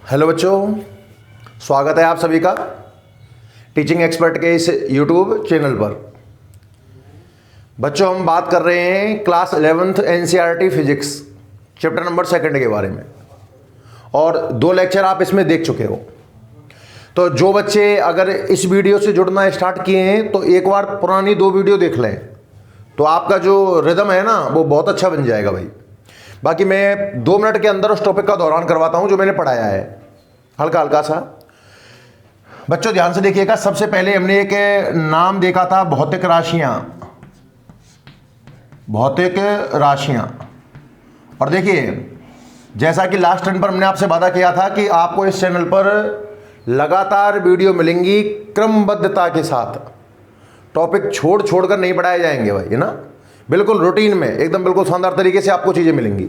Hello बच्चों, स्वागत है आप सभी का टीचिंग एक्सपर्ट के इस यूट्यूब चैनल पर। बच्चों, हम बात कर रहे हैं class 11th NCERT physics chapter number 2 के बारे में, और 2 लेक्चर आप इसमें देख चुके हो। तो जो बच्चे अगर इस वीडियो से जुड़ना स्टार्ट किए हैं तो एक बार पुरानी 2 वीडियो देख लें, तो आपका जो रिदम है ना वो बहुत अच्छा बन जाएगा भाई। बाकी मैं 2 मिनट के अंदर उस टॉपिक का दोहरान करवाता हूं जो मैंने पढ़ाया है, हल्का हल्का सा। बच्चों ध्यान से देखिएगा। सबसे पहले हमने एक नाम देखा था भौतिक राशियां, भौतिक राशियां। और देखिए, जैसा कि लास्ट टर्न पर हमने आपसे वादा किया था कि आपको इस चैनल पर लगातार वीडियो मिलेंगी क्रमबद्धता के साथ, टॉपिक छोड़ कर नहीं पढ़ाए जाएंगे भाई, है ना। बिल्कुल रूटीन में एकदम बिल्कुल शानदार तरीके से आपको चीजें मिलेंगी।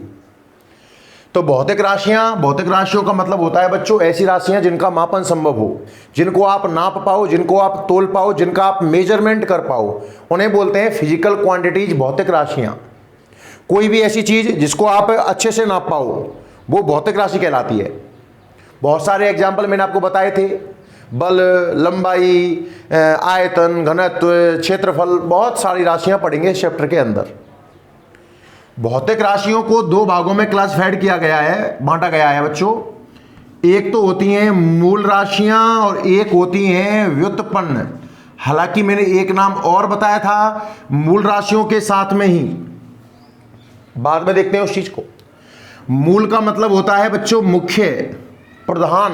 तो भौतिक राशियों का मतलब होता है बच्चों ऐसी राशियां जिनका मापन संभव हो, जिनको आप नाप पाओ, जिनको आप तोल पाओ, जिनका आप मेजरमेंट कर पाओ, उन्हें बोलते हैं फिजिकल क्वांटिटीज, भौतिक राशियां। कोई भी ऐसी चीज जिसको आप अच्छे से नाप पाओ वो भौतिक राशि कहलाती है। बहुत सारे एग्जाम्पल मैंने आपको बताए थे, बल, लंबाई, आयतन, घनत्व, क्षेत्रफल, बहुत सारी राशियां पढ़ेंगे इस चैप्टर के अंदर। भौतिक राशियों को 2 भागों में क्लासिफाइड किया गया है, बांटा गया है बच्चों। एक तो होती हैं मूल राशियां और एक होती हैं व्युत्पन्न। हालांकि मैंने एक नाम और बताया था मूल राशियों के साथ में ही, बाद में देखते हैं उस चीज को। मूल का मतलब होता है बच्चों मुख्य, प्रधान,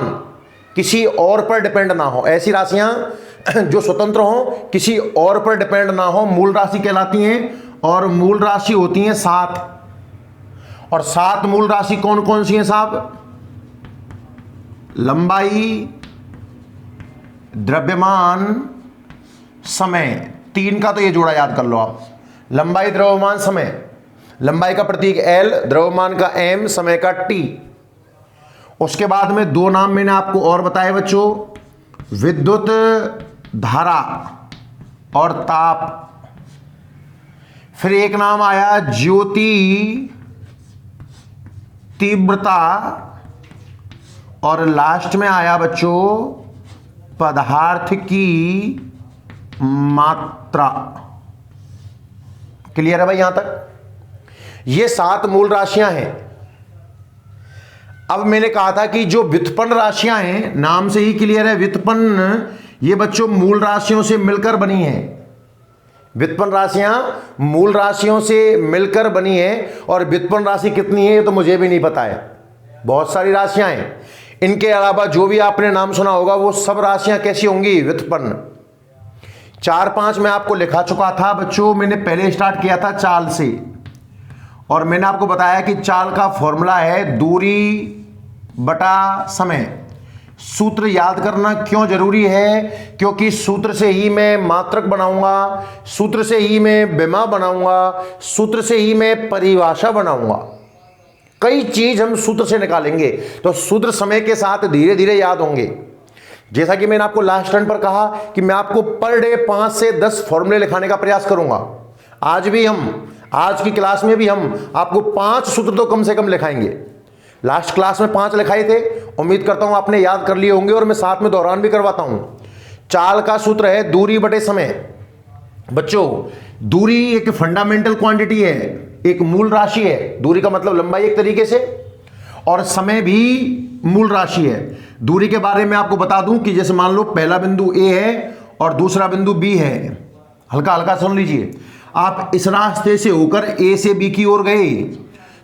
किसी और पर डिपेंड ना हो। ऐसी राशियां जो स्वतंत्र हो, किसी और पर डिपेंड ना हो, मूल राशि कहलाती हैं। और मूल राशि होती हैं 7। और 7 मूल राशि कौन कौन सी हैं साहब? लंबाई, द्रव्यमान, समय। 3 का तो ये जोड़ा याद कर लो आप, लंबाई, द्रव्यमान, समय। लंबाई का प्रतीक L, द्रव्यमान का M, समय का T। उसके बाद में 2 नाम मैंने आपको और बताए बच्चों, विद्युत धारा और ताप। फिर एक नाम आया ज्योति तीव्रता, और लास्ट में आया बच्चों पदार्थ की मात्रा। क्लियर है भाई यहां तक? ये 7 मूल राशियां हैं। अब मैंने कहा था कि जो व्युत्पन्न राशियां हैं, नाम से ही क्लियर है, व्युत्पन्न, ये बच्चों मूल राशियों से मिलकर बनी है। व्युत्पन्न राशियां मूल राशियों से मिलकर बनी है। और व्युत्पन्न राशि कितनी है ये तो मुझे भी नहीं पता है, बहुत सारी राशियां हैं। इनके अलावा जो भी आपने नाम सुना होगा वो सब राशियां कैसी होंगी? व्युत्पन्न। 4-5 मैं आपको लिखा चुका था बच्चों। मैंने पहले स्टार्ट किया था चाल से, और मैंने आपको बताया कि चाल का फॉर्मूला है दूरी बटा समय। सूत्र याद करना क्यों जरूरी है? क्योंकि सूत्र से ही मैं मात्रक बनाऊंगा, सूत्र से ही मैं विमा बनाऊंगा, सूत्र से ही मैं परिभाषा बनाऊंगा। कई चीज हम सूत्र से निकालेंगे, तो सूत्र समय के साथ धीरे धीरे याद होंगे। जैसा कि मैंने आपको लास्ट टर्न पर कहा कि मैं आपको पर डे 5 से 10 फॉर्मूले लिखाने का प्रयास करूंगा। आज की क्लास में भी हम आपको 5 सूत्र तो कम से कम लिखाएंगे। लास्ट क्लास में 5 लिखाए थे, उम्मीद करता हूं आपने याद कर लिए होंगे, और मैं साथ में दोहरान भी करवाता हूं। चाल का सूत्र है दूरी बटे समय। बच्चों, दूरी एक फंडामेंटल क्वांटिटी है, एक मूल राशि है। दूरी का मतलब लंबाई एक तरीके से, और समय भी मूल राशि है। दूरी के बारे में आपको बता दूं कि जैसे मान लो पहला बिंदु A है और दूसरा बिंदु B है। हल्का हल्का सुन लीजिए। आप इस रास्ते से होकर A से B की ओर गए,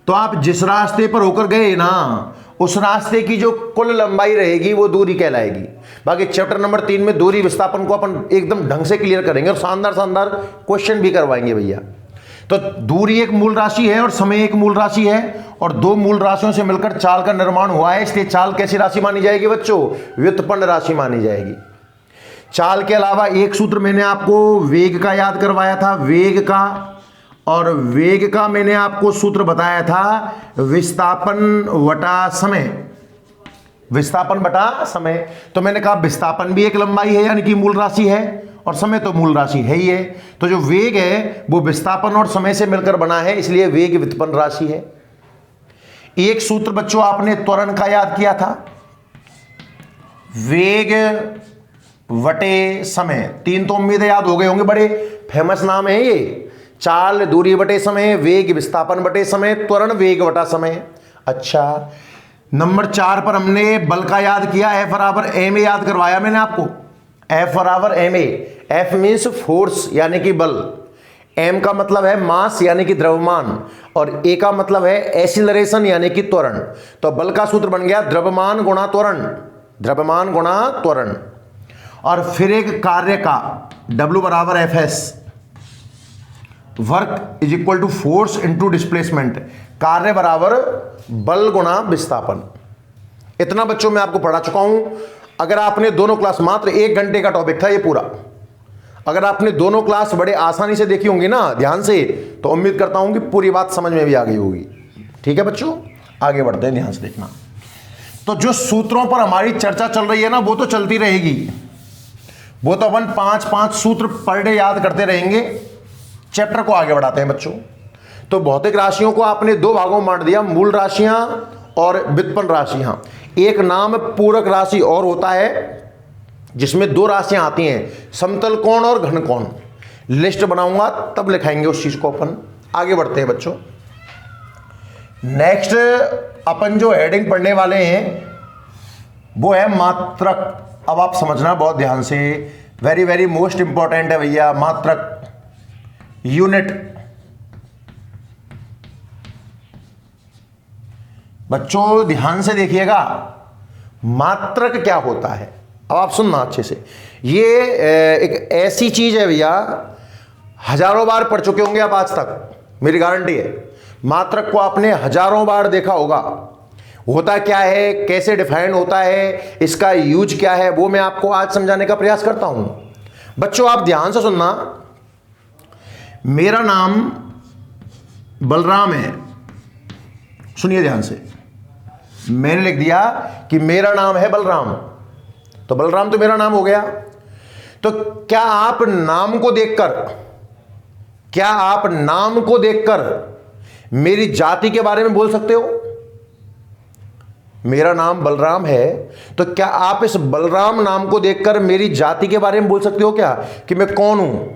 तो आप जिस रास्ते पर होकर गए ना, उस रास्ते की जो कुल लंबाई रहेगी वो दूरी कहलाएगी। बाकी चैप्टर नंबर 3 में दूरी विस्थापन को अपन एकदम ढंग से क्लियर करेंगे, और शानदार शानदार क्वेश्चन भी करवाएंगे भैया। तो दूरी एक मूल राशि है और समय एक मूल राशि है, और 2 मूल राशियों से मिलकर चाल का निर्माण हुआ है। इसलिए चाल कैसी राशि मानी जाएगी बच्चों? व्युत्पन्न राशि मानी जाएगी। चाल के अलावा एक सूत्र मैंने आपको वेग का याद करवाया था, वेग का। और वेग का मैंने आपको सूत्र बताया था विस्थापन वटा समय, विस्थापन बटा समय। तो मैंने कहा विस्थापन भी एक लंबाई है, यानी कि मूल राशि है, और समय तो मूल राशि है ही है। तो जो वेग है वो विस्थापन और समय से मिलकर बना है, इसलिए वेग व्युत्पन्न राशि है। एक सूत्र बच्चों आपने त्वरण का याद किया था, वेग वटे समय, तीन तो उम्मीद है याद हो गए होंगे, बड़े फेमस नाम है ये। चाल दूरी बटे समय, वेग विस्थापन बटे समय, त्वरण वेग वटा समय। अच्छा, नंबर 4 पर हमने बल का याद किया, F बराबर ma याद करवाया मैंने आपको। F बराबर ma, F मीन्स फोर्स यानी कि बल, m का मतलब है मास यानी कि द्रव्यमान, और a का मतलब है एसिलरेशन यानी कि त्वरण। तो बल का सूत्र बन गया द्रव्यमान गुणा त्वरण, द्रव्यमान गुणा त्वरण। और फिर एक कार्य का W बराबर Fs, work is equal to force into displacement, कार्य बराबर बल गुणा विस्थापन। इतना बच्चों मैं आपको पढ़ा चुका हूं। अगर आपने दोनों क्लास, मात्र 1 घंटे का टॉपिक था ये पूरा, अगर आपने दोनों क्लास बड़े आसानी से देखी होंगी ना ध्यान से, तो उम्मीद करता हूं कि पूरी बात समझ में भी आ गई होगी। ठीक है बच्चों, आगे बढ़ते हैं, ध्यान से देखना। तो जो सूत्रों पर हमारी चर्चा चल रही है ना, वो तो चलती रहेगी, वो तो अपन 5-5 सूत्र पर डे याद करते रहेंगे। चैप्टर को आगे बढ़ाते हैं बच्चों। तो भौतिक राशियों को आपने 2 भागों में बांट दिया, मूल राशियां और व्युत्पन्न राशियां। एक नाम पूरक राशि और होता है जिसमें 2 राशियां आती हैं, समतल कोण और घन कोण। लिस्ट बनाऊंगा तब लिखाएंगे उस चीज को अपन। आगे बढ़ते हैं बच्चों। नेक्स्ट अपन जो हेडिंग पढ़ने वाले हैं वो है मात्रक। अब आप समझना बहुत ध्यान से, वेरी वेरी मोस्ट इंपॉर्टेंट है भैया, मात्रक, यूनिट। बच्चों ध्यान से देखिएगा, मात्रक क्या होता है। अब आप सुनना अच्छे से, ये एक ऐसी चीज है भैया, हजारों बार पढ़ चुके होंगे आप आज तक, मेरी गारंटी है। मात्रक को आपने हजारों बार देखा होगा। होता क्या है, कैसे डिफाइन होता है, इसका यूज क्या है, वो मैं आपको आज समझाने का प्रयास करता हूं। बच्चों आप ध्यान से सुनना, मेरा नाम बलराम है, सुनिए ध्यान से। मैंने लिख दिया कि मेरा नाम है बलराम, तो बलराम तो मेरा नाम हो गया। तो क्या आप नाम को देखकर, क्या आप नाम को देखकर मेरी जाति के बारे में बोल सकते हो? मेरा नाम बलराम है, तो क्या आप इस बलराम नाम को देखकर मेरी जाति के बारे में बोल सकते हो क्या, कि मैं कौन हूं?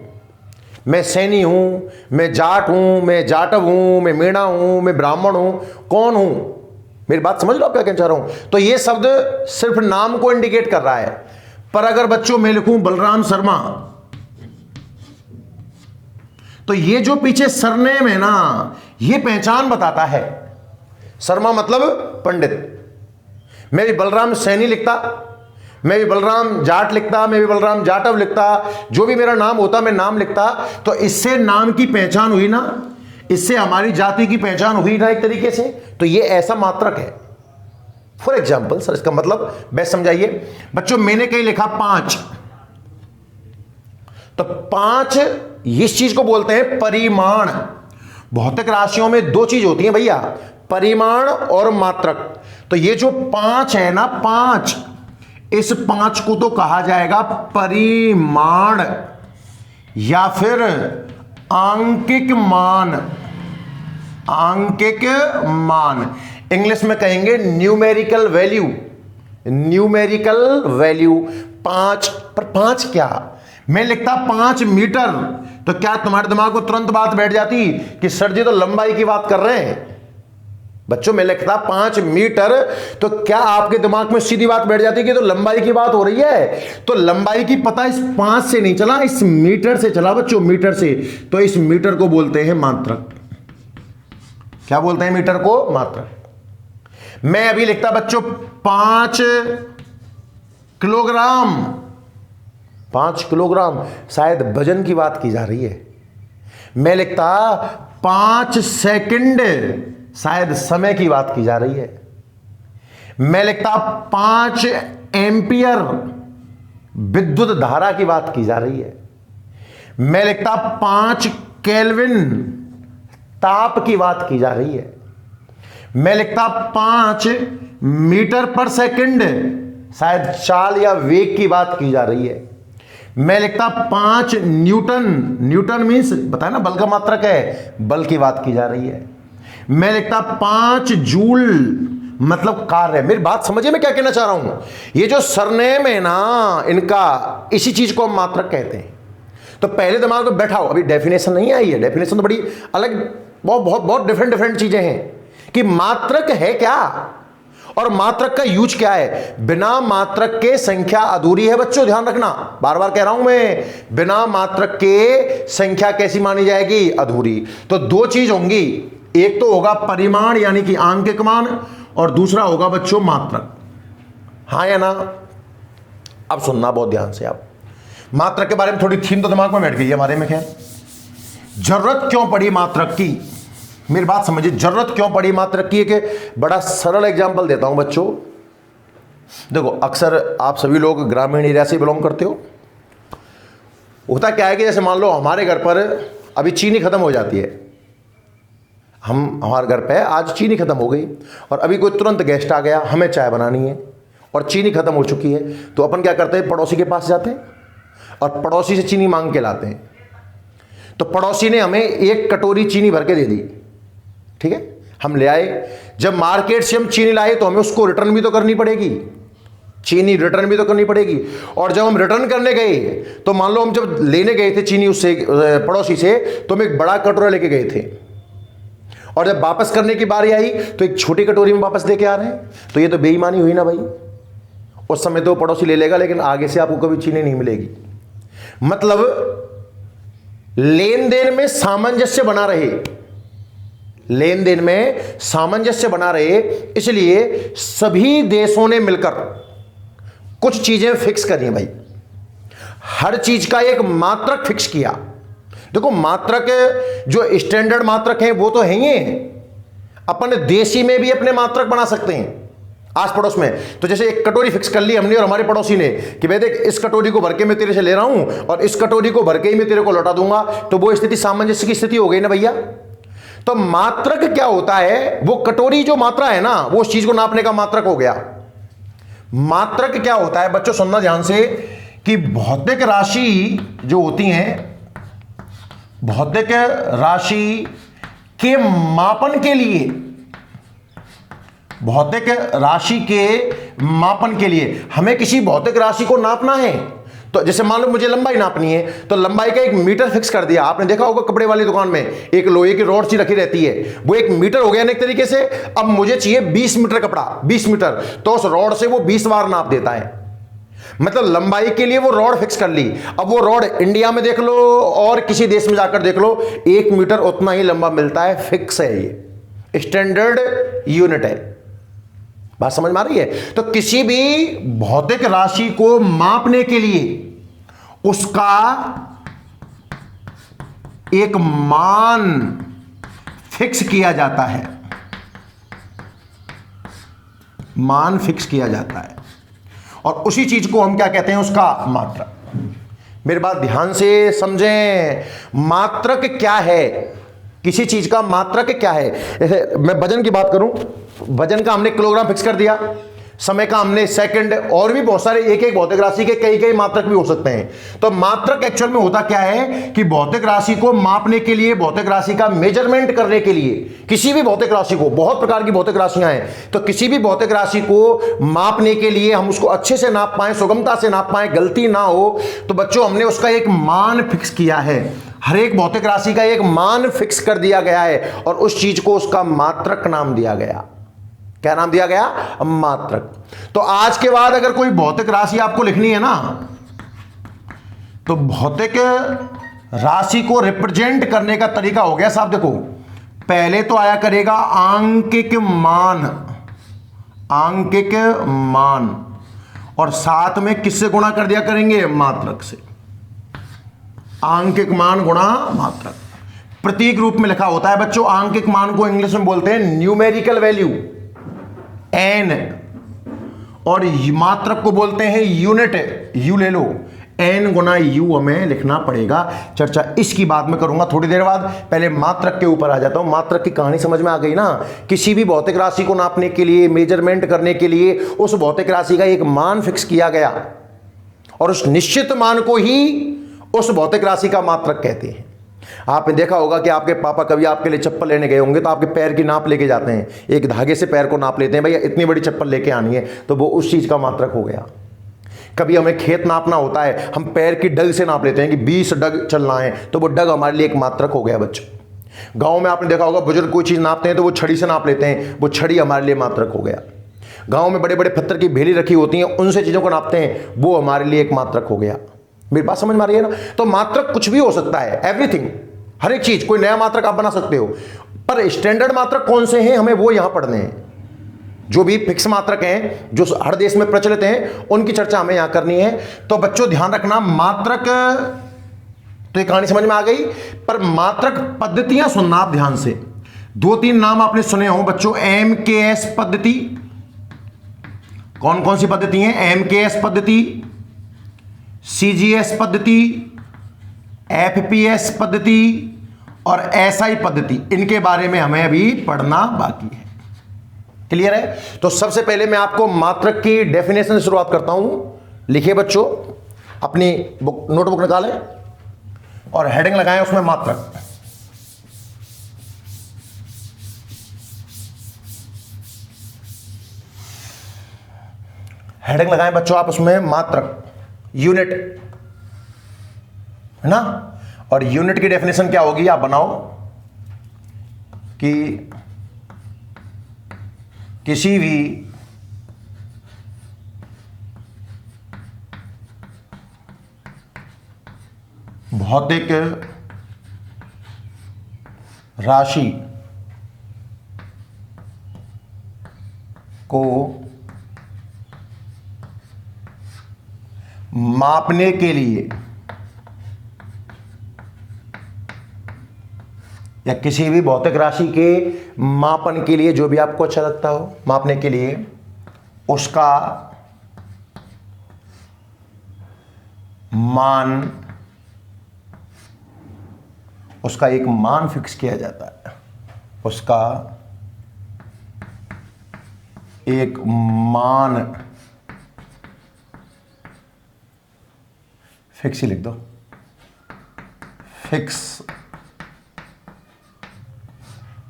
मैं सैनी हूं, मैं जाट हूं, मैं जाटव हूं, मैं मीणा हूं, मैं ब्राह्मण हूं, कौन हूं? मेरी बात समझ लो आप क्या कहना चाह रहा हूं। तो ये शब्द सिर्फ नाम को इंडिकेट कर रहा है। पर अगर बच्चों मैं लिखूं बलराम शर्मा, तो ये जो पीछे सरनेम है ना, ये पहचान बताता है। शर्मा मतलब पंडित। मैं भी बलराम सैनी लिखता, मैं भी बलराम जाट लिखता, मैं भी बलराम जाटव लिखता, जो भी मेरा नाम होता मैं नाम लिखता, तो इससे नाम की पहचान हुई ना, इससे हमारी जाति की पहचान हुई ना एक तरीके से। तो ये ऐसा मात्रक है। फॉर एग्जाम्पल सर, इसका मतलब बेस्ट समझाइए बच्चों। मैंने कहीं लिखा 5, तो 5 इस चीज को बोलते हैं परिमाण। भौतिक राशियों में 2 चीज होती हैं भैया, परिमाण और मात्रक। तो ये जो 5 है ना, 5, इस 5 को तो कहा जाएगा परिमाण या फिर आंकिक मान। आंकिक मान इंग्लिश में कहेंगे न्यूमेरिकल वैल्यू। न्यूमेरिकल वैल्यू 5 पर 5 क्या, मैं लिखता 5 मीटर, तो क्या तुम्हारे दिमाग को तुरंत बात बैठ जाती कि सर जी तो लंबाई की बात कर रहे हैं? बच्चों मैं लिखता 5 मीटर, तो क्या आपके दिमाग में सीधी बात बैठ जाती कि तो लंबाई की बात हो रही है? तो लंबाई की पता इस 5 से नहीं चला, इस मीटर से चला बच्चों, मीटर से। तो इस मीटर को बोलते हैं मात्रक। क्या बोलते हैं मीटर को? मात्रक। मैं अभी लिखता बच्चों 5 किलोग्राम, 5 किलोग्राम, शायद वजन की बात की जा रही है। मैं लिखता 5 सेकंड, शायद समय की बात की जा रही है। मैं लिखता 5 एम्पियर, विद्युत धारा की बात की जा रही है। मैं लिखता 5 केल्विन, ताप की बात की जा रही है। मैं लिखता 5 मीटर पर सेकंड, शायद चाल या वेग की बात की जा रही है। मैं लिखता 5 न्यूटन, न्यूटन मीन्स बताया ना बल का मात्रक है, बल की बात की जा रही है। मैं लिखता 5 जूल, मतलब कार्य। मेरी बात समझिए मैं क्या कहना चाह रहा हूं। ये जो सरनेम है ना इनका, इसी चीज को हम मात्रक कहते हैं। तो पहले दिमाग में बैठाओ, अभी डेफिनेशन नहीं आई है, डेफिनेशन तो बड़ी अलग, बहुत बहुत बहुत डिफरेंट चीजें हैं कि मात्रक है क्या और मात्रक का यूज क्या है। बिना मात्रक के संख्या अधूरी है बच्चों, ध्यान रखना, बार बार कह रहा हूं मैं, बिना मात्रक के संख्या कैसी मानी जाएगी, अधूरी। तो दो चीज होंगी, एक तो होगा परिमाण यानी कि आंकिक मान, और दूसरा होगा बच्चों मात्रक। हाँ या ना? अब सुनना बहुत ध्यान से। आप मात्रक के बारे में थोड़ी थीम तो दिमाग में बैठ गई है हमारे में। खैर, जरूरत क्यों पड़ी मात्रक की, मेरी बात समझिए, जरूरत क्यों पड़ी मात्रक की। एक बड़ा सरल एग्जांपल देता हूं बच्चों। देखो, अक्सर आप सभी लोग ग्रामीण एरिया से बिलोंग करते हो। होता क्या है कि जैसे मान लो हमारे घर पर अभी चीनी खत्म हो जाती है, हमारे घर पे आज चीनी खत्म हो गई और अभी कोई तुरंत गेस्ट आ गया, हमें चाय बनानी है और चीनी खत्म हो चुकी है, तो अपन क्या करते हैं, पड़ोसी के पास जाते हैं और पड़ोसी से चीनी मांग के लाते हैं। तो पड़ोसी ने हमें 1 कटोरी चीनी भर के दे दी, ठीक है, हम ले आए। जब मार्केट से हम चीनी लाए तो हमें उसको रिटर्न भी तो करनी पड़ेगी, चीनी रिटर्न भी तो करनी पड़ेगी। और जब हम रिटर्न करने गए तो मान लो हम जब लेने गए थे चीनी उससे, पड़ोसी से, तो हम एक बड़ा कटोरा लेके गए थे और जब वापस करने की बारी आई तो एक छोटी कटोरी में वापस लेके आ रहे हैं। तो ये तो बेईमानी हुई ना भाई। उस समय तो पड़ोसी ले लेगा, लेकिन आगे से आपको कभी चीनी नहीं मिलेगी। मतलब लेन देन में सामंजस्य बना रहे, लेन देन में सामंजस्य बना रहे, इसलिए सभी देशों ने मिलकर कुछ चीजें फिक्स करी भाई। हर चीज का एक मात्रक फिक्स किया। देखो, मात्रक जो स्टैंडर्ड मात्रक हैं वो तो है ही हैं, अपन देशी में भी अपने मात्रक बना सकते हैं आस पड़ोस में। तो जैसे एक कटोरी फिक्स कर ली हमने और हमारे पड़ोसी ने कि भाई देख, इस कटोरी को भर के मैं तेरे से ले रहा हूं और इस कटोरी को भर के ही मैं तेरे को लौटा दूंगा, तो वो स्थिति सामंजस्य की स्थिति हो गई ना भैया। तो मात्रक क्या होता है, वो कटोरी जो मात्रा है ना, वो उस चीज को नापने का मात्रक हो गया। मात्रक क्या होता है बच्चों, सुनना ध्यान से, कि भौतिक राशि जो होती हैं, भौतिक राशि के मापन के लिए, भौतिक राशि के मापन के लिए हमें किसी भौतिक राशि को नापना है। तो जैसे मान लो मुझे लंबाई नापनी है, तो लंबाई का एक मीटर फिक्स कर दिया। आपने देखा होगा कपड़े वाली दुकान में एक लोहे की रॉड सी रखी रहती है, वो एक मीटर हो गया ना एक तरीके से। अब मुझे चाहिए 20 मीटर कपड़ा, 20 मीटर, तो उस रॉड से वो 20 बार नाप देता है। मतलब लंबाई के लिए वो रॉड फिक्स कर ली। अब वो रॉड इंडिया में देख लो और किसी देश में जाकर देख लो, 1 मीटर उतना ही लंबा मिलता है, फिक्स है, ये स्टैंडर्ड यूनिट है। बात समझ में आ रही है? तो किसी भी भौतिक राशि को मापने के लिए उसका एक मान फिक्स किया जाता है, मान फिक्स किया जाता है, और उसी चीज को हम क्या कहते हैं, उसका मात्रक। मेरी बात ध्यान से समझें, मात्रक क्या है, किसी चीज का मात्रक क्या है। जैसे मैं वजन की बात करूं, वजन का हमने किलोग्राम फिक्स कर दिया, समय का हमने सेकंड, और भी बहुत सारे एक एक भौतिक राशि के कई कई मात्रक भी हो सकते हैं। तो मात्रक एक्चुअल में होता क्या है कि भौतिक राशि को मापने के लिए, भौतिक राशि का मेजरमेंट करने के लिए, किसी भी भौतिक राशि को, बहुत प्रकार की भौतिक राशियां हैं, तो किसी भी भौतिक राशि को मापने के लिए हम उसको अच्छे से नाप पाए, सुगमता से नाप पाए, गलती ना हो, तो बच्चों हमने उसका एक मान फिक्स किया है। हर एक भौतिक राशि का एक मान फिक्स कर दिया गया है और उस चीज को उसका मात्रक नाम दिया गया। क्या नाम दिया गया? मात्रक। तो आज के बाद अगर कोई भौतिक राशि आपको लिखनी है ना, तो भौतिक राशि को रिप्रेजेंट करने का तरीका हो गया साहब। देखो, पहले तो आया करेगा आंकिक मान, आंकिक मान, और साथ में किससे गुणा कर दिया करेंगे? मात्रक से। आंकिक मान गुणा मात्रक, प्रतीक रूप में लिखा होता है बच्चों। आंकिक मान को इंग्लिश में बोलते हैं न्यूमेरिकल वैल्यू, एन, और मात्रक को बोलते हैं यूनिट, यू ले लो, एन गुना यू हमें लिखना पड़ेगा। चर्चा इसकी बाद में करूंगा थोड़ी देर बाद, पहले मात्रक के ऊपर आ जाता हूं। मात्रक की कहानी समझ में आ गई ना? किसी भी भौतिक राशि को नापने के लिए, मेजरमेंट करने के लिए उस भौतिक राशि का एक मान फिक्स किया गया और उस निश्चित मान को ही उस भौतिक राशि का मात्रक कहते हैं। आपने देखा होगा कि आपके पापा कभी आपके लिए चप्पल लेने गए होंगे तो आपके पैर की नाप लेके जाते हैं, एक धागे से पैर को नाप लेते हैं, भैया इतनी बड़ी चप्पल लेके आनी है, तो वो उस चीज़ का मात्रक हो गया। कभी हमें खेत नापना होता है, हम पैर की डग से नाप लेते हैं कि 20 डग चलना है, तो वो डग हमारे लिए एक मात्रक हो गया बच्चों। गांव में आपने देखा होगा बुजुर्ग कोई चीज़ नापते हैं तो वो छड़ी से नाप लेते हैं, वो छड़ी हमारे लिए मात्रक हो गया। गांव में बड़े बड़े पत्थर की भेली रखी होती हैं, उनसे चीज़ों को नापते हैं, वो हमारे लिए एक मात्रक हो गया। मेरी बात समझ में आ रही है ना? तो मात्रक कुछ भी हो सकता है, एवरीथिंग, हर एक चीज़, कोई नया मात्रक आप बना सकते हो, पर स्टैंडर्ड मात्रक कौन से हैं हमें वो यहां पढ़ने हैं। जो भी फिक्स मात्रक हैं जो हर देश में प्रचलित हैं उनकी चर्चा हमें यहां करनी है। तो बच्चों ध्यान रखना, मात्रक तो ये कहानी समझ में आ गई, पर मात्रक पद्धतियां सुनना आप ध्यान से। 2-3 नाम आपने सुने हो बच्चों, MKS पद्धति। कौन कौन सी पद्धति है? MKS पद्धति, CGS पद्धति, FPS पद्धति और SI पद्धति। इनके बारे में हमें अभी पढ़ना बाकी है। क्लियर है? तो सबसे पहले मैं आपको मात्रक की डेफिनेशन से शुरुआत करता हूं। लिखिए बच्चों, अपनी बुक नोटबुक निकालें और हेडिंग लगाएं उसमें मात्रक। हेडिंग लगाएं बच्चों आप उसमें मात्रक, यूनिट, है ना? और यूनिट की डेफिनेशन क्या होगी आप बनाओ कि किसी भी भौतिक राशि को मापने के लिए या किसी भी भौतिक राशि के मापन के लिए, जो भी आपको अच्छा लगता हो मापने के लिए, उसका मान, उसका एक मान फिक्स किया जाता है, उसका एक मान फिक्स ही लिख दो, फिक्स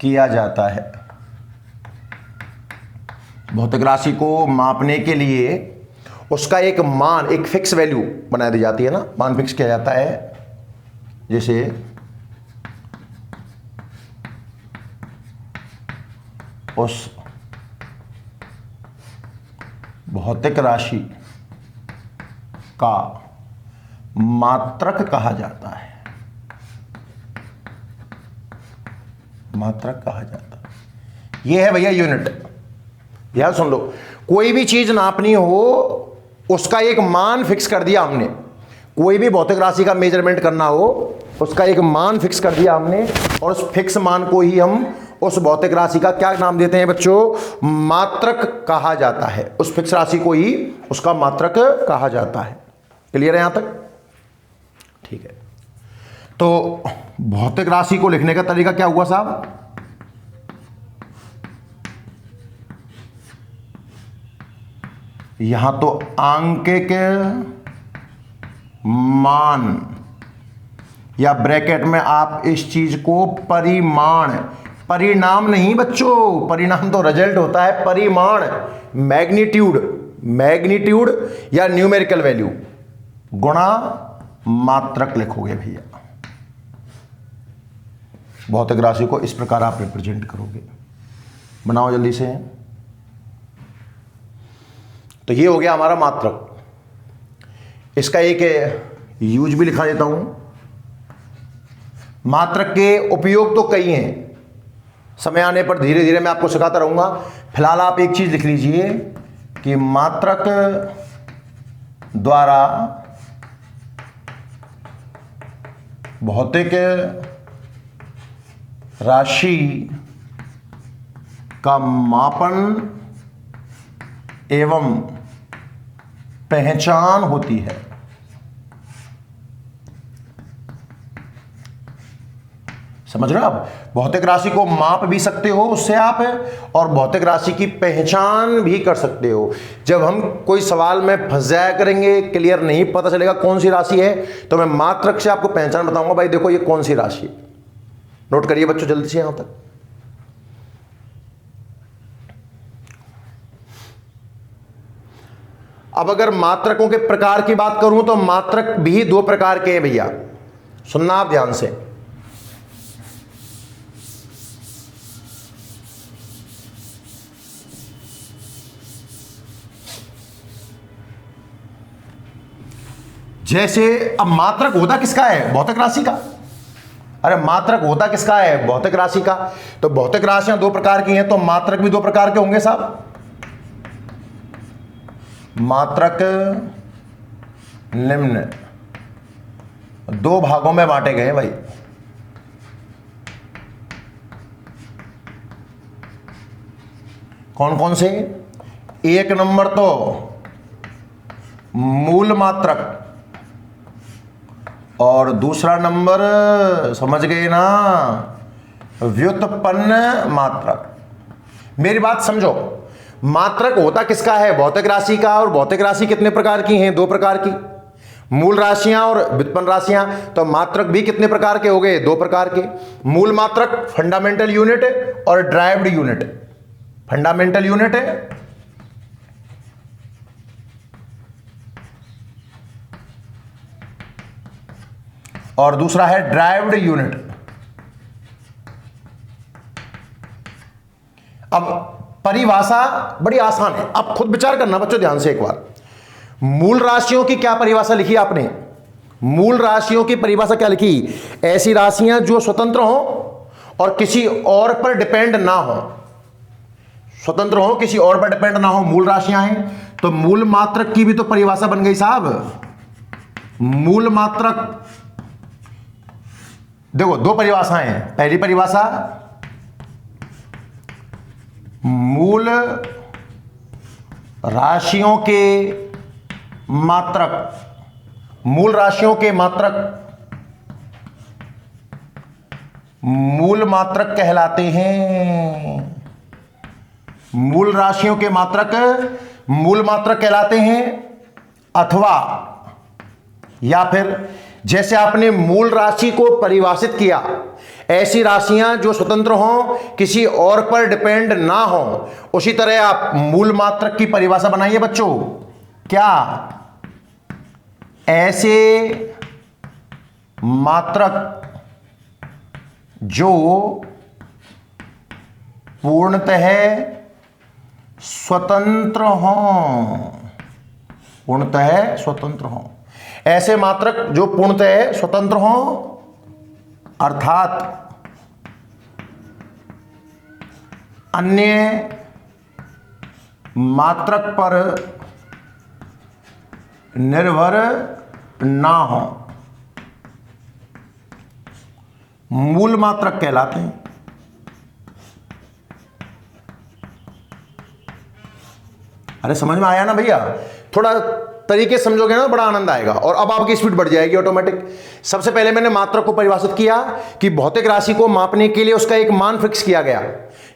किया जाता है। भौतिक राशि को मापने के लिए उसका एक मान, एक फिक्स वैल्यू बना दी जाती है ना, मान फिक्स किया जाता है। जैसे उस भौतिक राशि का मात्रक कहा जाता है, मात्रक कहा जाता है। यह है भैया यूनिट। यार सुन लो, कोई भी चीज नापनी हो उसका एक मान फिक्स कर दिया हमने। कोई भी भौतिक राशि का मेजरमेंट करना हो उसका एक मान फिक्स कर दिया हमने, और उस फिक्स मान को ही हम उस भौतिक राशि का क्या नाम देते हैं बच्चों? मात्रक कहा जाता है। उस फिक्स राशि को ही उसका मात्रक कहा जाता है। क्लियर है यहां तक? ठीक है। तो भौतिक राशि को लिखने का तरीका क्या हुआ साहब? यहां तो आंकिक मान, या ब्रैकेट में आप इस चीज को परिमाण, परिणाम नहीं बच्चों, परिणाम तो रिजल्ट होता है, परिमाण, मैग्नीट्यूड, मैग्नीट्यूड या न्यूमेरिकल वैल्यू गुणा मात्रक लिखोगे भैया। भौतिक राशि को इस प्रकार आप रिप्रेजेंट करोगे। बनाओ जल्दी से। तो ये हो गया हमारा मात्रक। इसका एक यूज भी लिखा देता हूं। मात्रक के उपयोग तो कई हैं, समय आने पर धीरे धीरे मैं आपको सिखाता रहूंगा। फिलहाल आप एक चीज लिख लीजिए कि मात्रक द्वारा भौतिक राशि का मापन एवं पहचान होती है। समझ रहे हो आप? भौतिक राशि को माप भी सकते हो उससे आप, और भौतिक राशि की पहचान भी कर सकते हो। जब हम कोई सवाल में फंस जाया करेंगे, क्लियर नहीं पता चलेगा कौन सी राशि है, तो मैं मात्रक से आपको पहचान बताऊंगा, भाई देखो ये कौन सी राशि है। नोट करिए बच्चों जल्दी से यहां तक। अब अगर मात्रकों के प्रकार की बात करूं तो मात्रक भी दो प्रकार के हैं भैया, सुनना आप ध्यान से। जैसे अब मात्रक होता किसका है? भौतिक राशि का। अरे मात्रक होता किसका है? भौतिक राशि का। तो भौतिक राशियां दो प्रकार की हैं, तो मात्रक भी दो प्रकार के होंगे साहब। मात्रक निम्न दो भागों में बांटे गए भाई। कौन कौन से? एक नंबर तो मूल मात्रक, और दूसरा नंबर समझ गए ना, व्युत्पन्न मात्रक। मेरी बात समझो, मात्रक होता किसका है? भौतिक राशि का। और भौतिक राशि कितने प्रकार की हैं? दो प्रकार की, मूल राशियां और व्युत्पन्न राशियां। तो मात्रक भी कितने प्रकार के हो गए? दो प्रकार के। मूल मात्रक फंडामेंटल यूनिट और ड्राइव्ड यूनिट। फंडामेंटल यूनिट है और दूसरा है ड्राइव्ड यूनिट। अब परिभाषा बड़ी आसान है, आप खुद विचार करना बच्चों ध्यान से एक बार। मूल राशियों की क्या परिभाषा लिखी आपने? मूल राशियों की परिभाषा क्या लिखी? ऐसी राशियां जो स्वतंत्र हो और किसी और पर डिपेंड ना हो। स्वतंत्र हो, किसी और पर डिपेंड ना हो, मूल राशियां हैं। तो मूल मात्रक की भी तो परिभाषा बन गई साहब। मूल मात्रक देखो दो परिभाषाएं हैं। पहली परिभाषा मूल राशियों के मात्रक, मूल राशियों के मात्रक मूल मात्रक कहलाते हैं। मूल राशियों के मात्रक मूल मात्रक कहलाते हैं। अथवा या फिर जैसे आपने मूल राशि को परिभाषित किया, ऐसी राशियां जो स्वतंत्र हों, किसी और पर डिपेंड ना हो, उसी तरह आप मूल मात्रक की परिभाषा बनाइए बच्चों। क्या? ऐसे मात्रक जो पूर्णतः स्वतंत्र हों, पूर्णतः स्वतंत्र हों। ऐसे मात्रक जो पूर्णतः स्वतंत्र हों, अर्थात अन्य मात्रक पर निर्भर ना हो, मूल मात्रक कहलाते हैं। अरे समझ में आया ना भैया? थोड़ा तरीके समझोगे ना बड़ा आनंद आएगा, और अब आपकी स्पीड बढ़ जाएगी ऑटोमेटिक। सबसे पहले मैंने मात्रक को परिभाषित किया कि भौतिक राशि को मापने के लिए उसका एक मान फिक्स किया गया।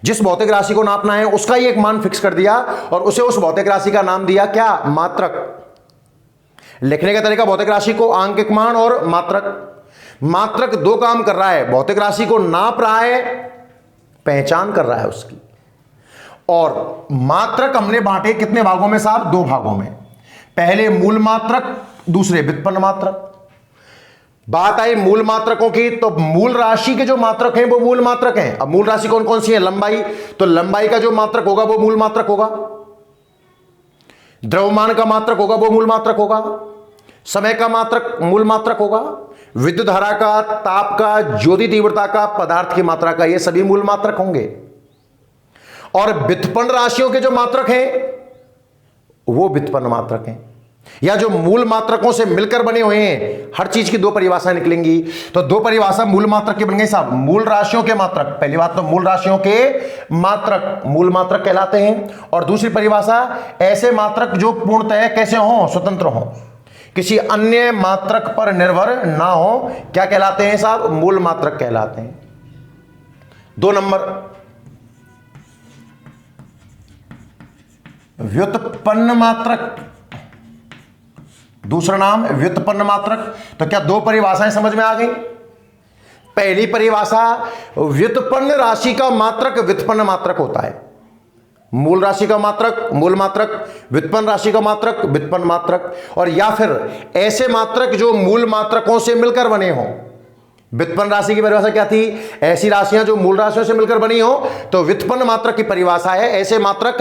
जिस भौतिक राशि को नापना है उसका ही एक मान फिक्स कर दिया, और उसे उस भौतिक राशि का नाम दिया क्या? मात्रक। लिखने का तरीका भौतिक राशि को आंकिक मान और मात्रक। मात्रक दो काम कर रहा है, भौतिक राशि को नाप रहा है, पहचान कर रहा है उसकी। और मात्रक हमने बांटे कितने भागों में साहब? दो भागों में। पहले मूल मात्रक, दूसरे व्युत्पन्न मात्रक। बात आई मूल मात्रकों की, तो मूल राशि के जो मात्रक हैं वो मूल मात्रक हैं। अब मूल राशि कौन कौन सी है? लंबाई, तो लंबाई का जो मात्रक होगा वो मूल मात्रक होगा। द्रव्यमान का मात्रक होगा वो मूल मात्रक होगा। समय का मात्रक मूल मात्रक होगा। विद्युत धारा का, ताप का, ज्योति तीव्रता का, पदार्थ की मात्रा का, ये सभी मूल मात्रक होंगे। और व्युत्पन्न राशियों के जो मात्रक हैं वो व्युत्पन्न मात्रक हैं, या जो मूल मात्रकों से मिलकर बने हुए हैं। हर चीज की दो परिभाषाएं निकलेंगी। तो दो परिभाषा मूल मात्रक की बन गई साहब। मूल राशियों के मात्रक, पहली बात तो मूल राशियों के मात्रक मूल मात्रक कहलाते हैं। और दूसरी परिभाषा ऐसे मात्रक जो पूर्णतः कैसे हों? स्वतंत्र हों, किसी अन्य मात्रक पर निर्भर ना हो, क्या कहलाते हैं साहब? मूल मात्रक कहलाते हैं। 2 नंबर व्युत्पन्न मात्रक, दूसरा नाम व्युत्पन्न मात्रक। तो क्या 2 परिभाषाएं समझ में आ गई? पहली परिभाषा, व्युत्पन्न राशि का मात्रक व्युत्पन्न मात्रक होता है। मूल राशि का मात्रक मूल मात्रक, व्युत्पन्न राशि का मात्रक व्युत्पन्न मात्रक, और या फिर ऐसे मात्रक जो मूल मात्रकों से मिलकर बने हों। व्युत्पन्न राशि की परिभाषा क्या थी? ऐसी राशियां जो मूल राशियों से मिलकर बनी हो। तो व्युत्पन्न मात्रक की परिभाषा है ऐसे मात्रक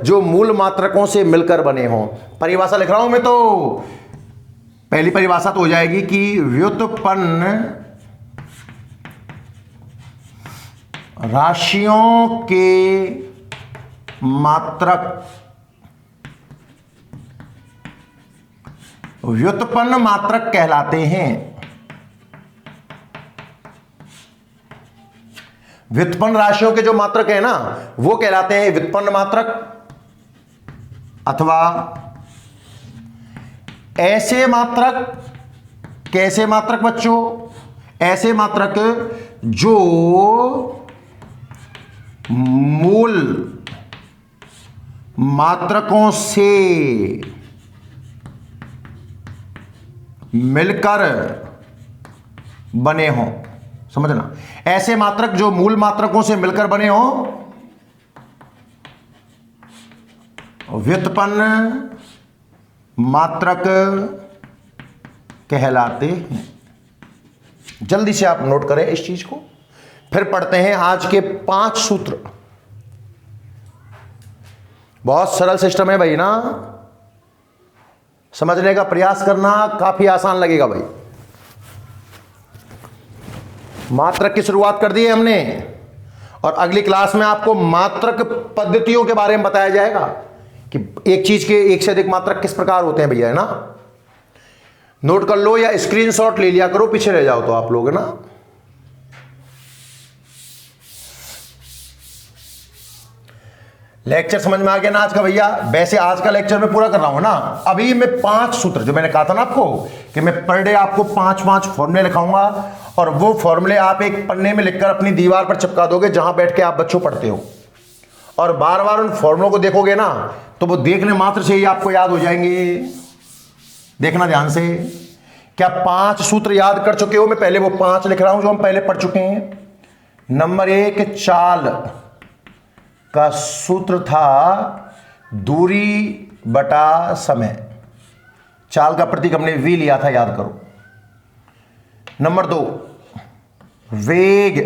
जो मूल मात्रकों से मिलकर बने हों। परिभाषा लिख रहा हूं मैं, तो पहली परिभाषा तो हो जाएगी कि व्युत्पन्न राशियों के मात्रक व्युत्पन्न मात्रक कहलाते हैं। व्युत्पन्न राशियों के जो मात्रक है ना, वो कहलाते हैं व्युत्पन्न मात्रक, अथवा ऐसे मात्रक। कैसे मात्रक बच्चों? ऐसे मात्रक जो मूल मात्रकों से मिलकर बने हों। समझना, ऐसे मात्रक जो मूल मात्रकों से मिलकर बने हों व्युत्पन्न मात्रक कहलाते हैं। जल्दी से आप नोट करें इस चीज को। फिर पढ़ते हैं आज के 5 सूत्र। बहुत सरल सिस्टम है भाई ना, समझने का प्रयास करना काफी आसान लगेगा भाई। मात्रक की शुरुआत कर दी है हमने, और अगली क्लास में आपको मात्रक पद्धतियों के बारे में बताया जाएगा कि एक चीज के एक से अधिक मात्रक किस प्रकार होते हैं भैया, है ना। नोट कर लो या स्क्रीनशॉट ले लिया करो, पीछे रह जाओ तो आप लोग, है ना। लेक्चर समझ में आ गया ना आज का भैया? वैसे आज का लेक्चर मैं पूरा कर रहा हूं ना। अभी मैं 5 सूत्र, जो मैंने कहा था ना आपको कि मैं पर डे आपको 5 फॉर्मूले लिखाऊंगा, और वो फॉर्मूले आप एक पन्ने में लिखकर अपनी दीवार पर चिपका दोगे जहां बैठ के आप बच्चों पढ़ते हो, और बार बार उन फॉर्मूलों को देखोगे ना तो वो देखने मात्र से ही आपको याद हो जाएंगे। देखना ध्यान से। क्या 5 सूत्र याद कर चुके हो? मैं पहले वो 5 लिख रहा हूं जो हम पहले पढ़ चुके हैं। नंबर 1, चाल का सूत्र था दूरी बटा समय। चाल का प्रतीक हमने v लिया था, याद करो। नंबर 2, वेग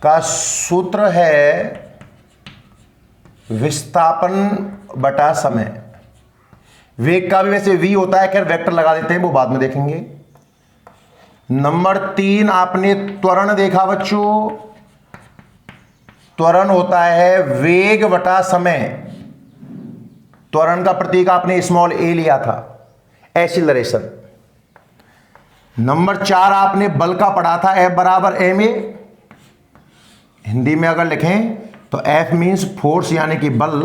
का सूत्र है विस्थापन बटा समय। वेग का भी वैसे v होता है, खैर वेक्टर लगा देते हैं, वो बाद में देखेंगे। नंबर 3, आपने त्वरण देखा बच्चों। त्वरण होता है वेग बटा समय। त्वरण का प्रतीक आपने स्मॉल a लिया था, एक्सीलरेशन। नंबर 4, आपने बल का पढ़ा था, F बराबर ma। हिंदी में अगर लिखें तो F मीन्स फोर्स यानी कि बल,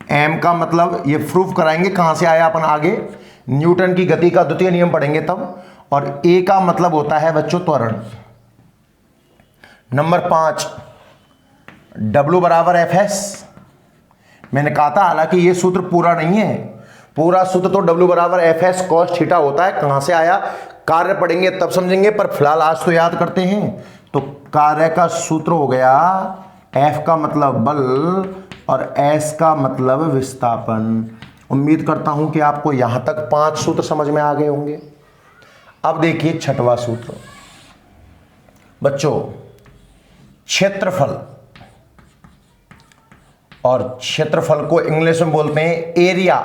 m का मतलब ये प्रूफ कराएंगे कहां से आया अपन आगे, न्यूटन की गति का द्वितीय नियम पढ़ेंगे तब, और a का मतलब होता है बच्चों त्वरण। नंबर 5, W बराबर Fs। मैंने कहा था हालांकि ये सूत्र पूरा नहीं है, पूरा सूत्र तो W बराबर Fs cos थीटा होता है। कहां से आया, कार्य पढ़ेंगे तब समझेंगे, पर फिलहाल आज तो याद करते हैं। तो कार्य का सूत्र हो गया F का मतलब बल और S का मतलब विस्थापन। उम्मीद करता हूं कि आपको यहां तक 5 सूत्र समझ में आ गए होंगे। अब देखिए 6वां सूत्र बच्चों, क्षेत्रफल। और क्षेत्रफल को इंग्लिश में बोलते हैं एरिया।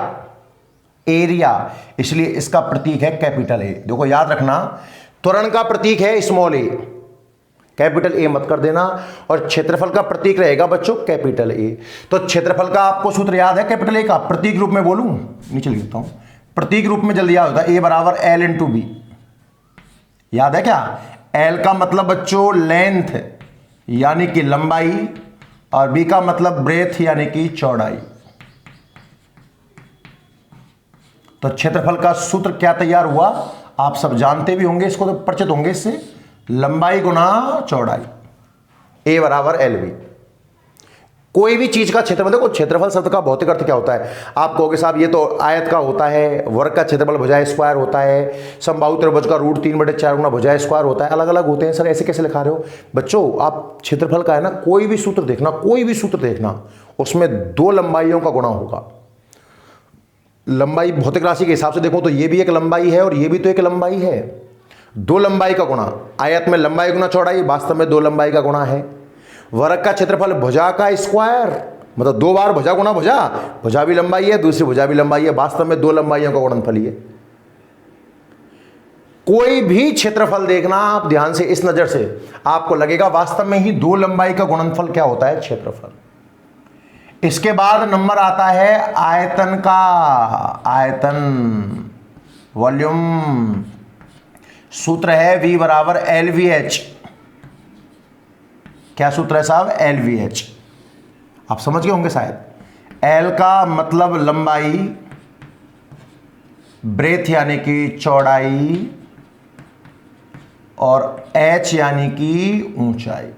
एरिया, इसलिए इसका प्रतीक है कैपिटल ए। देखो याद रखना, त्वरण का प्रतीक है स्मॉल ए, कैपिटल ए मत कर देना, और क्षेत्रफल का प्रतीक रहेगा बच्चों कैपिटल ए। तो क्षेत्रफल का आपको सूत्र याद है कैपिटल ए का? प्रतीक रूप में बोलूं, नीचे लिखता हूं, प्रतीक रूप में जल्दी याद होता है, ए बराबर एल इंटू बी। याद है क्या? एल का मतलब बच्चों लेंथ यानी कि लंबाई, और बी का मतलब ब्रेथ यानी कि चौड़ाई। तो क्षेत्रफल का सूत्र क्या तैयार हुआ, आप सब जानते भी होंगे, इसको तो परिचित होंगे इससे। लंबाई गुना चौड़ाई, ए बराबर एल वी। कोई भी चीज का क्षेत्रफल, देखो क्षेत्रफल शब्द का भौतिक अर्थ क्या होता है, आप कहोगे साहब ये तो आयत का होता है, वर्ग का क्षेत्रफल भुजा स्क्वायर होता है, समबाहु त्रिभुज का रूट 3/4 गुना भुजा स्क्वायर होता है, अलग अलग होते हैं। सर ऐसे कैसे लिखा रहे हो? बच्चों आप क्षेत्रफल का है ना, कोई भी सूत्र देखना, कोई भी सूत्र देखना, उसमें दो लंबाइयों का गुणा होगा। लंबाई भौतिक राशि के हिसाब से देखो तो ये भी एक लंबाई है और ये भी तो एक लंबाई है, दो लंबाई का गुणा। आयत में लंबाई गुना चौड़ाई, वास्तव में दो लंबाई का गुणा है। वर्ग का क्षेत्रफल भुजा का स्क्वायर, मतलब दो बार भुजा गुना भुजा, भुजा भी लंबाई है, दूसरी भुजा भी लंबाई है, वास्तव में दो लंबाइयों का गुणनफल ही है। कोई भी क्षेत्रफल देखना आप ध्यान से, इस नजर से आपको लगेगा वास्तव में ही दो लंबाई का गुणनफल क्या होता है, क्षेत्रफल। इसके बाद नंबर आता है आयतन का, आयतन वॉल्यूम, सूत्र है V बराबर LVH। क्या सूत्र है साहब? LVH। आप समझ गए होंगे शायद। L का मतलब लंबाई, ब्रेथ यानी कि चौड़ाई, और H यानी कि ऊंचाई।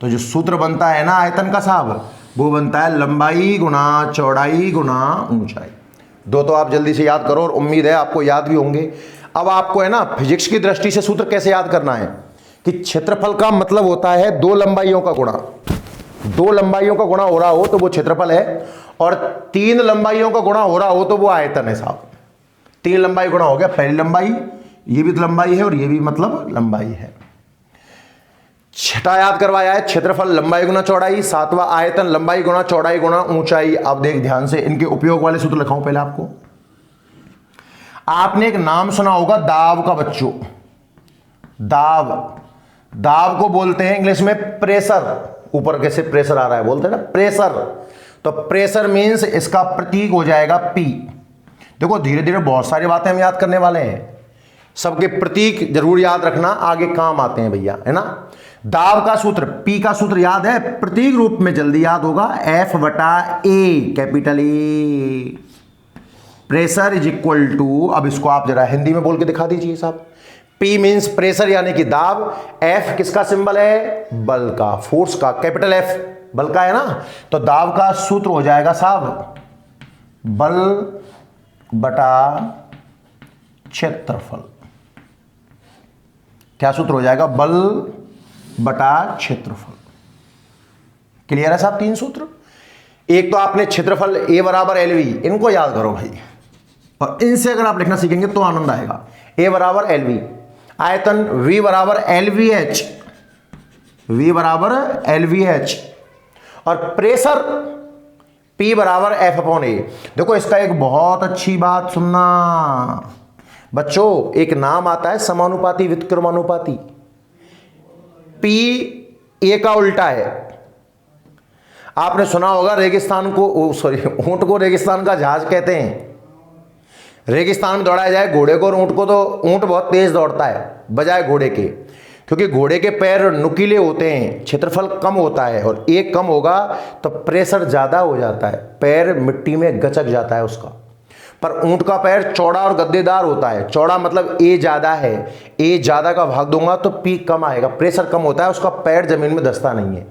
तो जो सूत्र बनता है ना आयतन का साहब, वो बनता है लंबाई गुना चौड़ाई गुना ऊंचाई। दो तो आप जल्दी से याद करो और उम्मीद है आपको याद भी होंगे। अब आपको है ना फिजिक्स की दृष्टि से सूत्र कैसे याद करना है कि क्षेत्रफल का मतलब होता है दो लंबाइयों का गुणा। दो लंबाइयों का गुणा हो रहा हो तो वो क्षेत्रफल है, और तीन लंबाइयों का गुणा हो रहा हो तो वो आयतन है साहब। तीन लंबाई गुणा हो गया, पहली लंबाई, ये भी तो लंबाई है और ये भी मतलब लंबाई है। छठा याद करवाया है, क्षेत्रफल लंबाई गुना चौड़ाई, सातवां आयतन लंबाई गुना चौड़ाई गुना ऊंचाई। अब देख ध्यान से, इनके उपयोग वाले सूत्र लिखाऊं पहले आपको। आपने एक नाम सुना होगा दाब का बच्चों, दाब। दाब को बोलते हैं इंग्लिश में प्रेशर। ऊपर कैसे प्रेशर आ रहा है बोलते हैं ना प्रेशर, तो प्रेशर मींस इसका प्रतीक हो जाएगा P। देखो धीरे धीरे बहुत सारी बातें हम याद करने वाले हैं, सबके प्रतीक जरूर याद रखना, आगे काम आते हैं भैया, है ना। दाब का सूत्र, P का सूत्र याद है, प्रतीक रूप में जल्दी याद होगा, F/A, capital E। Pressure is equal to, अब इसको आप जरा हिंदी में बोल के दिखा दीजिए साहब। P मीन्स प्रेशर यानी कि दाब, F किसका सिंबल है? बल का, फोर्स का, कैपिटल F बल का है ना। तो दाब का सूत्र हो जाएगा साहब बल बटा क्षेत्रफल। क्या सूत्र हो जाएगा? बल बटा क्षेत्रफल। क्लियर है साहब? तीन सूत्र। एक तो आपने क्षेत्रफल A बराबर LV, इनको याद करो भाई, और इनसे अगर आप लिखना सीखेंगे तो आनंद आएगा। A बराबर LV, आयतन V बराबर LVH, V बराबर LVH, और प्रेशर P बराबर F/A। देखो इसका एक बहुत अच्छी बात सुनना बच्चों, एक नाम आता है समानुपाती व्युत्क्रमानुपाती। P A का उल्टा है। आपने सुना होगा रेगिस्तान को, ऊंट को रेगिस्तान का जहाज कहते हैं। रेगिस्तान में दौड़ाया जाए घोड़े को और ऊंट को, तो ऊंट बहुत तेज दौड़ता है बजाय घोड़े के, क्योंकि घोड़े के पैर नुकीले होते हैं, क्षेत्रफल कम होता है, और एक कम होगा तो प्रेशर ज्यादा हो जाता है, पैर मिट्टी में गचक जाता है उसका। पर ऊंट का पैर चौड़ा और गद्देदार होता है। चौड़ा मतलब A ज्यादा है, A ज्यादा का भाग दूंगा तो P कम आएगा, प्रेशर कम होता है, उसका पैर जमीन में धंसता नहीं है।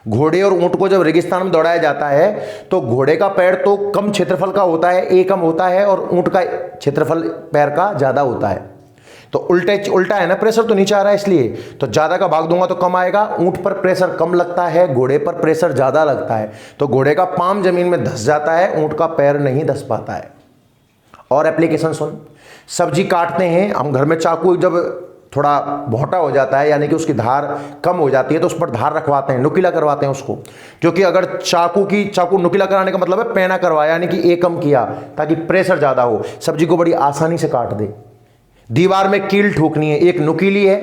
घोड़े और ऊंट को जब रेगिस्तान में दौड़ाया जाता है तो घोड़े का पैर तो कम क्षेत्रफल का होता है, A कम होता है, और ऊंट का क्षेत्रफल पैर का ज्यादा होता है। तो उल्टा है ना, प्रेशर तो नीचे आ रहा है, इसलिए तो ज्यादा का भाग दूंगा तो कम आएगा। ऊंट पर प्रेशर कम लगता है, घोड़े पर प्रेशर ज्यादा लगता है, तो घोड़े का पाम जमीन में धंस जाता है, ऊंट का पैर नहीं धंस पाता है। और एप्लीकेशन सुन, सब्जी काटते हैं हम घर में, चाकू जब थोड़ा भोटा हो जाता है यानी कि उसकी धार कम हो जाती है तो उस पर धार रखवाते हैं, नुकीला करवाते हैं उसको, क्योंकि अगर चाकू नुकीला कराने का मतलब है पैना करवाया, यानी कि A कम किया ताकि प्रेशर ज्यादा हो, सब्जी को बड़ी आसानी से काट दे। दीवार में कील ठोकनी है, एक नुकीली है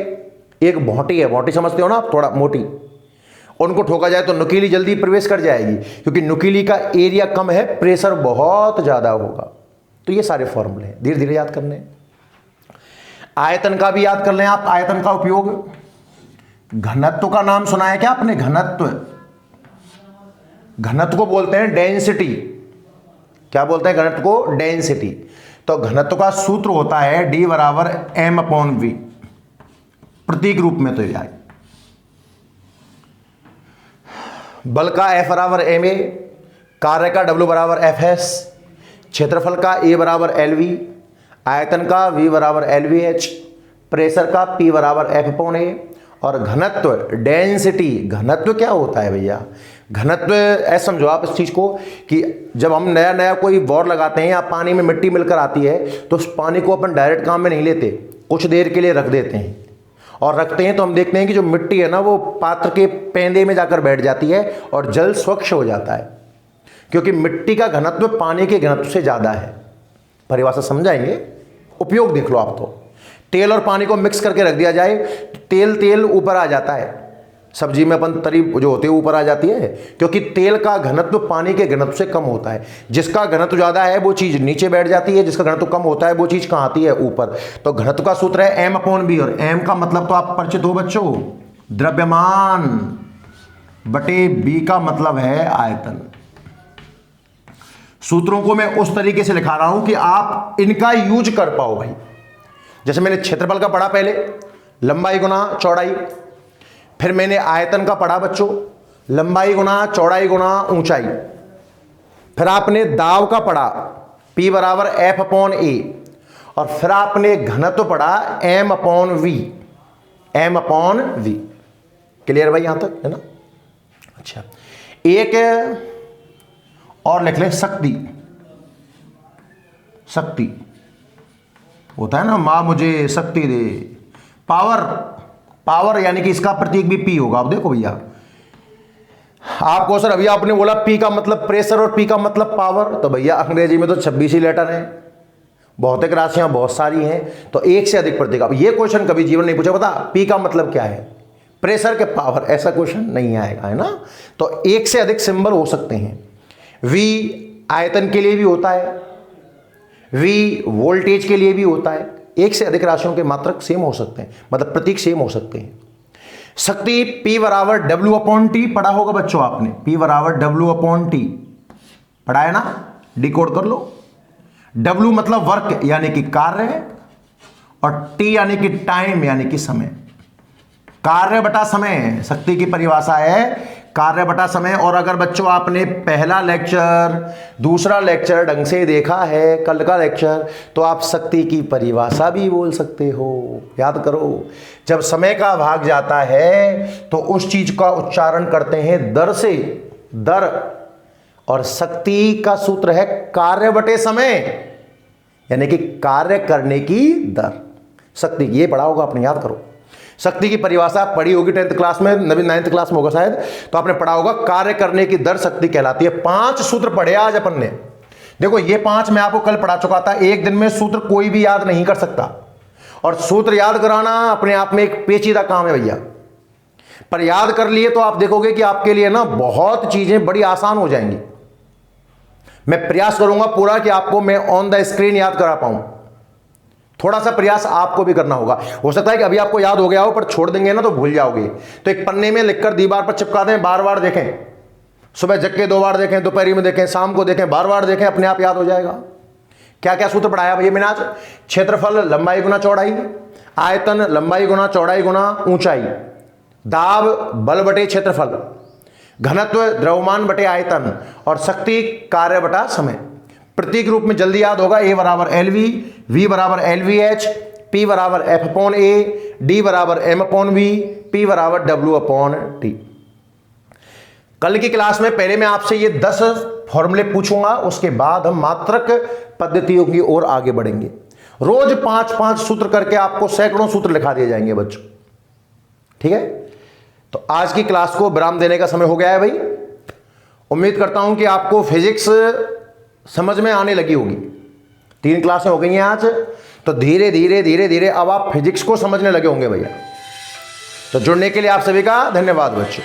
एक भोटी है, भोटी समझते हो ना आप, थोड़ा मोटी, उनको ठोका जाए तो नुकीली जल्दी प्रवेश कर जाएगी, क्योंकि नुकीली का एरिया कम है, प्रेशर बहुत ज्यादा होगा। तो ये सारे फॉर्मूले हैं, धीरे धीरे याद करने। आयतन का भी याद कर लें आप, आयतन का उपयोग। घनत्व का नाम सुना है क्या आपने? घनत्व, घनत्व को बोलते हैं डेंसिटी। क्या बोलते हैं घनत्व को? डेंसिटी। तो घनत्व का सूत्र होता है D बराबर M/V। प्रतीक रूप में तो ये आए। बल का F बराबर ma, कार्य का W बराबर Fs, क्षेत्रफल का A बराबर LV, आयतन का V बराबर LVH, प्रेशर का P बराबर F/A और घनत्व डेंसिटी। घनत्व क्या होता है भैया? घनत्व ऐसा समझो आप इस चीज को कि जब हम नया नया कोई बोर लगाते हैं या पानी में मिट्टी मिलकर आती है तो उस पानी को अपन डायरेक्ट काम में नहीं लेते, कुछ देर के लिए रख देते हैं और रखते हैं तो हम देखते हैं कि जो मिट्टी है ना वो पात्र के पेंदे में जाकर बैठ जाती है और जल स्वच्छ हो जाता है, क्योंकि मिट्टी का घनत्व पानी के घनत्व से ज़्यादा है। परिभाषा समझाएंगे, उपयोग देख लो आप। तो तेल और पानी को मिक्स करके रख दिया जाए तो तेल ऊपर आ जाता है, सब्जी में अपन तरी जो होती है ऊपर आ जाती है, क्योंकि तेल का घनत्व पानी के घनत्व से कम होता है। जिसका घनत्व ज़्यादा है वो चीज़ नीचे बैठ जाती है, जिसका घनत्व कम होता है वो चीज़ कहाँ आती है? ऊपर। तो घनत्व का सूत्र है m/b और m का मतलब तो आप परिचित हो बच्चों, द्रव्यमान बटे b का मतलब है आयतन। सूत्रों को मैं उस तरीके से लिखा रहा हूं कि आप इनका यूज कर पाओ भाई। जैसे मैंने क्षेत्रफल का पढ़ा पहले, लंबाई गुना चौड़ाई, फिर मैंने आयतन का पढ़ा बच्चों, लंबाई गुना चौड़ाई गुना ऊंचाई, फिर आपने दाब का पढ़ा P बराबर F/A और फिर आपने घनत्व पढ़ा m/v। क्लियर भाई यहां तक है ना? अच्छा, एक और लिख ले, शक्ति होता है ना, मां मुझे शक्ति दे। पावर यानी कि इसका प्रतीक भी P होगा। अब देखो भैया, आपको सर अभी आपने बोला P का मतलब प्रेशर और P का मतलब पावर, तो भैया अंग्रेजी में तो 26 ही लेटर हैं, भौतिक राशियां बहुत सारी हैं, तो एक से अधिक प्रतीक। अब ये क्वेश्चन कभी जीवन नहीं पूछा बता P का मतलब क्या है, प्रेशर के पावर, ऐसा क्वेश्चन नहीं आएगा, है ना? तो एक से अधिक सिंबल हो सकते हैं। V आयतन के लिए भी होता है, V वोल्टेज के लिए भी होता है। एक से अधिक राशियों के मात्रक सेम हो सकते हैं, मतलब प्रतीक सेम हो सकते हैं। शक्ति P बराबर W/T पढ़ा होगा बच्चों आपने, P बराबर W/T पढ़ा है ना? डिकोड कर लो। W मतलब वर्क यानी कि कार्य है और T यानी कि टाइम यानी कि समय। कार्य बटा समय शक्ति की परिभाषा है, कार्य बटा समय। और अगर बच्चों आपने पहला लेक्चर दूसरा लेक्चर ढंग से देखा है, कल का लेक्चर, तो आप शक्ति की परिभाषा भी बोल सकते हो। याद करो, जब समय का भाग जाता है तो उस चीज का उच्चारण करते हैं दर से, दर। और शक्ति का सूत्र है कार्य बटे समय, यानी कि कार्य करने की दर। शक्ति ये पढ़ा होगा आपने, याद करो। शक्ति की परिभाषा पढ़ी होगी 10th क्लास में, 9th क्लास में होगा शायद, तो आपने पढ़ा होगा कार्य करने की दर शक्ति कहलाती है। 5 सूत्र पढ़े आज अपन ने। देखो ये 5 मैं आपको कल पढ़ा चुका था। एक दिन में सूत्र कोई भी याद नहीं कर सकता, और सूत्र याद कराना अपने आप में एक पेचीदा काम है भैया। पर याद कर लिए तो आप देखोगे कि आपके लिए ना बहुत चीजें बड़ी आसान हो जाएंगी। मैं प्रयास करूंगा पूरा कि आपको मैं ऑन द स्क्रीन याद करा पाऊं। थोड़ा सा प्रयास आपको भी करना होगा। हो सकता है कि अभी आपको याद हो गया हो, पर छोड़ देंगे ना तो भूल जाओगे। तो एक पन्ने में लिखकर दीवार पर चिपका दें, बार बार देखें, सुबह जग के 2 बार देखें, दोपहर में देखें, शाम को देखें, बार बार देखें, अपने आप याद हो जाएगा। क्या क्या सूत्र पढ़ाया भैया मैंने आज? क्षेत्रफल लंबाई गुना चौड़ाई, आयतन लंबाई गुना चौड़ाई गुना ऊंचाई, दाब बल बटे क्षेत्रफल, घनत्व द्रव्यमान बटे आयतन, और शक्ति कार्य बटा समय। प्रतीक रूप में जल्दी याद होगा, A बराबर LV, V बराबर LVH, P बराबर F/A, D बराबर M/V, P बराबर W/T। कल की क्लास में पहले मैं आपसे ये 10 फॉर्मूले पूछूंगा, उसके बाद हम मात्रक पद्धतियों की ओर आगे बढ़ेंगे। रोज 5-5 सूत्र करके आपको सैकड़ों सूत्र लिखा दिए जाएंगे बच्चों, ठीक है? तो आज की क्लास को विराम देने का समय हो गया है भाई। उम्मीद करता हूं कि आपको फिजिक्स समझ में आने लगी होगी। 3 क्लासें हो गई हैं आज, तो धीरे धीरे अब आप फिजिक्स को समझने लगे होंगे भैया। तो जुड़ने के लिए आप सभी का धन्यवाद बच्चों।